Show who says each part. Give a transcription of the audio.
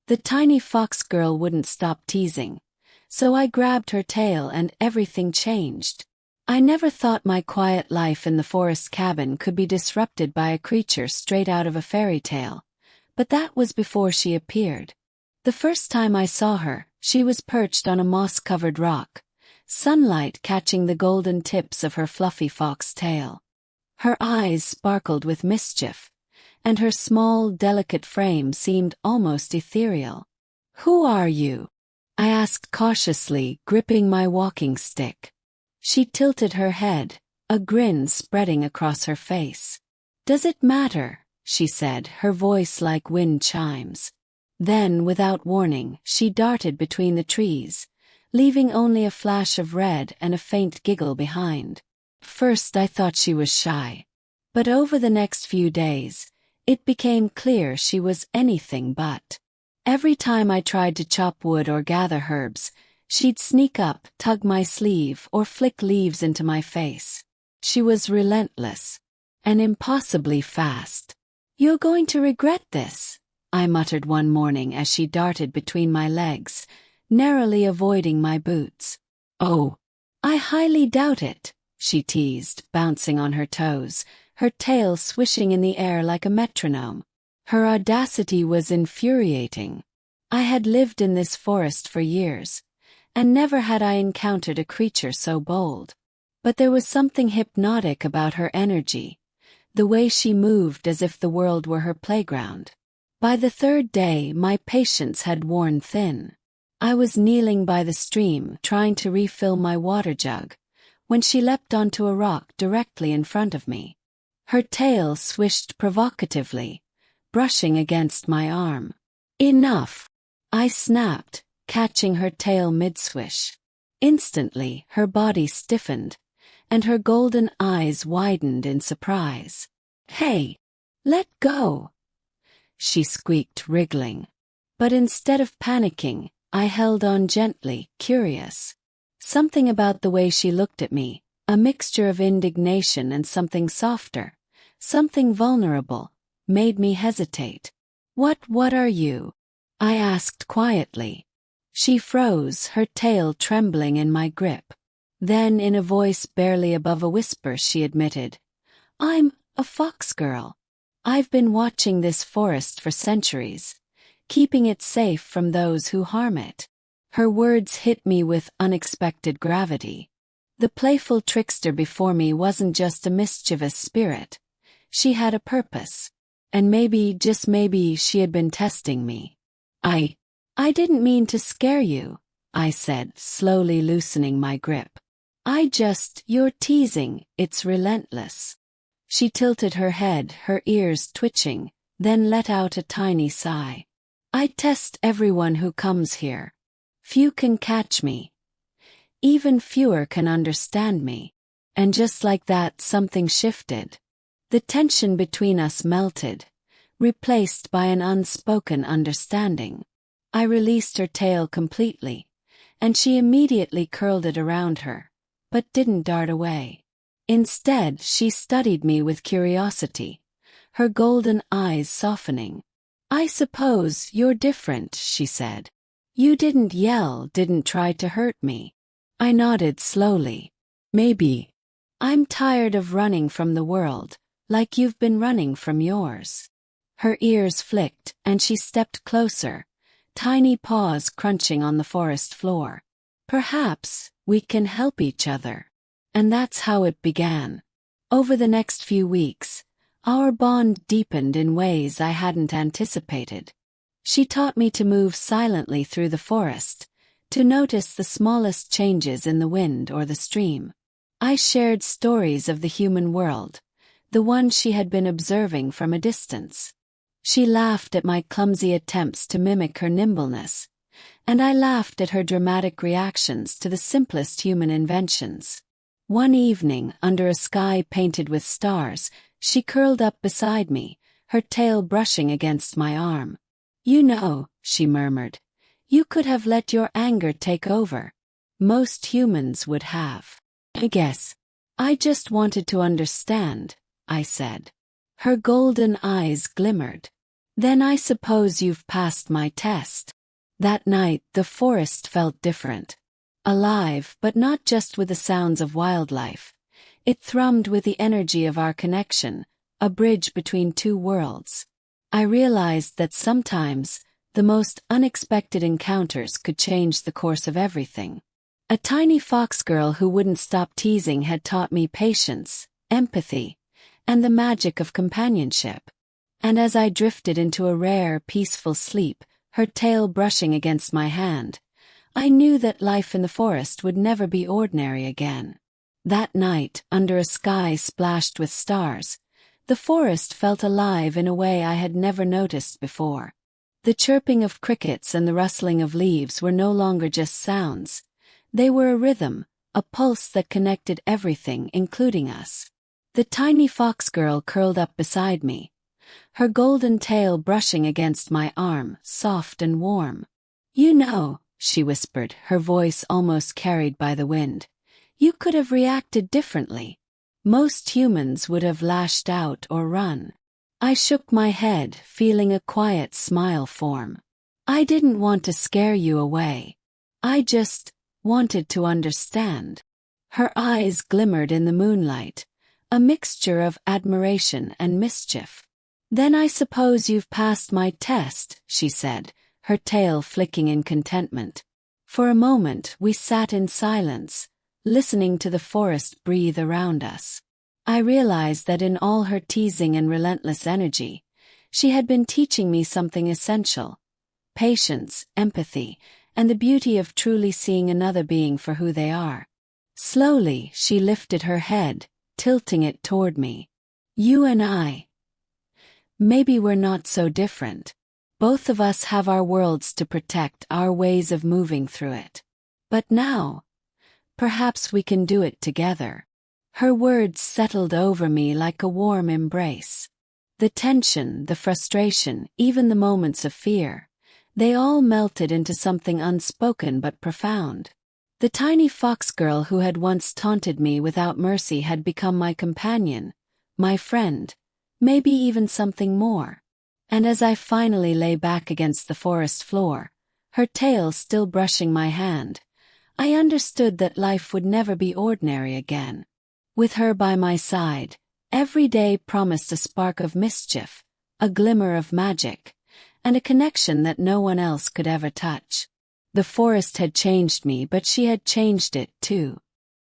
Speaker 1: The tiny fox girl wouldn't stop teasing, so I grabbed her tail and everything changed. I never thought my quiet life in the forest cabin could be disrupted by a creature straight out of a fairy tale, but that was before she appeared. The first time I saw her, she was perched on a moss-covered rock, sunlight catching the golden tips of her fluffy fox tail. Her eyes sparkled with mischief, and her small, delicate frame seemed almost ethereal. "Who are you?" I asked cautiously, gripping my walking stick. She tilted her head, a grin spreading across her face. "Does it matter?" she said, her voice like wind chimes. Then, without warning, she darted between the trees, leaving only a flash of red and a faint giggle behind. First I thought she was shy. But over the next few days, it became clear she was anything but. Every time I tried to chop wood or gather herbs, she'd sneak up, tug my sleeve, or flick leaves into my face. She was relentless. And impossibly fast. "You're going to regret this," I muttered one morning as she darted between my legs, narrowly avoiding my boots. "Oh, I highly doubt it," she teased, bouncing on her toes, her tail swishing in the air like a metronome. Her audacity was infuriating. I had lived in this forest for years, and never had I encountered a creature so bold. But there was something hypnotic about her energy, the way she moved as if the world were her playground. By the third day, my patience had worn thin. I was kneeling by the stream, trying to refill my water jug, when she leapt onto a rock directly in front of me. Her tail swished provocatively, brushing against my arm. "Enough!" I snapped, catching her tail mid-swish. Instantly, her body stiffened, and her golden eyes widened in surprise. "Hey! Let go!" she squeaked, wriggling. But instead of panicking, I held on gently, curious. Something about the way she looked at me, a mixture of indignation and something softer, something vulnerable, made me hesitate. What are you?" I asked quietly. She froze, her tail trembling in my grip. Then, in a voice barely above a whisper, she admitted, "I'm a fox girl. I've been watching this forest for centuries, keeping it safe from those who harm it." Her words hit me with unexpected gravity. The playful trickster before me wasn't just a mischievous spirit. She had a purpose. And maybe, just maybe, she had been testing me. I didn't mean to scare you," I said, slowly loosening my grip. You're teasing, it's relentless." She tilted her head, her ears twitching, then let out a tiny sigh. "I test everyone who comes here. Few can catch me. Even fewer can understand me." And just like that, something shifted. The tension between us melted, replaced by an unspoken understanding. I released her tail completely, and she immediately curled it around her, but didn't dart away. Instead, she studied me with curiosity, her golden eyes softening. "I suppose you're different," she said. "You didn't yell, didn't try to hurt me." I nodded slowly. "Maybe. I'm tired of running from the world, like you've been running from yours." Her ears flicked, and she stepped closer, tiny paws crunching on the forest floor. "Perhaps we can help each other." And that's how it began. Over the next few weeks, our bond deepened in ways I hadn't anticipated. She taught me to move silently through the forest, to notice the smallest changes in the wind or the stream. I shared stories of the human world, the ones she had been observing from a distance. She laughed at my clumsy attempts to mimic her nimbleness, and I laughed at her dramatic reactions to the simplest human inventions. One evening, under a sky painted with stars, she curled up beside me, her tail brushing against my arm. "You know," she murmured, "you could have let your anger take over. Most humans would have." "I guess. I just wanted to understand," I said. Her golden eyes glimmered. Then I suppose you've passed my test. That night, the forest felt different. Alive, but not just with the sounds of wildlife. It thrummed with the energy of our connection, a bridge between two worlds. I realized that sometimes, the most unexpected encounters could change the course of everything. A tiny fox girl who wouldn't stop teasing had taught me patience, empathy, and the magic of companionship. And as I drifted into a rare, peaceful sleep, her tail brushing against my hand, I knew that life in the forest would never be ordinary again. That night, under a sky splashed with stars, the forest felt alive in a way I had never noticed before. The chirping of crickets and the rustling of leaves were no longer just sounds. They were a rhythm, a pulse that connected everything, including us. The tiny fox girl curled up beside me, her golden tail brushing against my arm, soft and warm. "You know," she whispered, her voice almost carried by the wind, "you could have reacted differently. Most humans would have lashed out or run." I shook my head, feeling a quiet smile form. "I didn't want to scare you away. I just wanted to understand." Her eyes glimmered in the moonlight, a mixture of admiration and mischief. "Then I suppose you've passed my test," she said, her tail flicking in contentment. For a moment we sat in silence, listening to the forest breathe around us. I realized that in all her teasing and relentless energy, she had been teaching me something essential: patience, empathy, and the beauty of truly seeing another being for who they are. Slowly, she lifted her head, tilting it toward me. "You and I. Maybe we're not so different. Both of us have our worlds to protect, our ways of moving through it. But now, perhaps we can do it together." Her words settled over me like a warm embrace. The tension, the frustration, even the moments of fear, they all melted into something unspoken but profound. The tiny fox girl who had once taunted me without mercy had become my companion, my friend, maybe even something more. And as I finally lay back against the forest floor, her tail still brushing my hand, I understood that life would never be ordinary again. With her by my side, every day promised a spark of mischief, a glimmer of magic, and a connection that no one else could ever touch. The forest had changed me, but she had changed it too.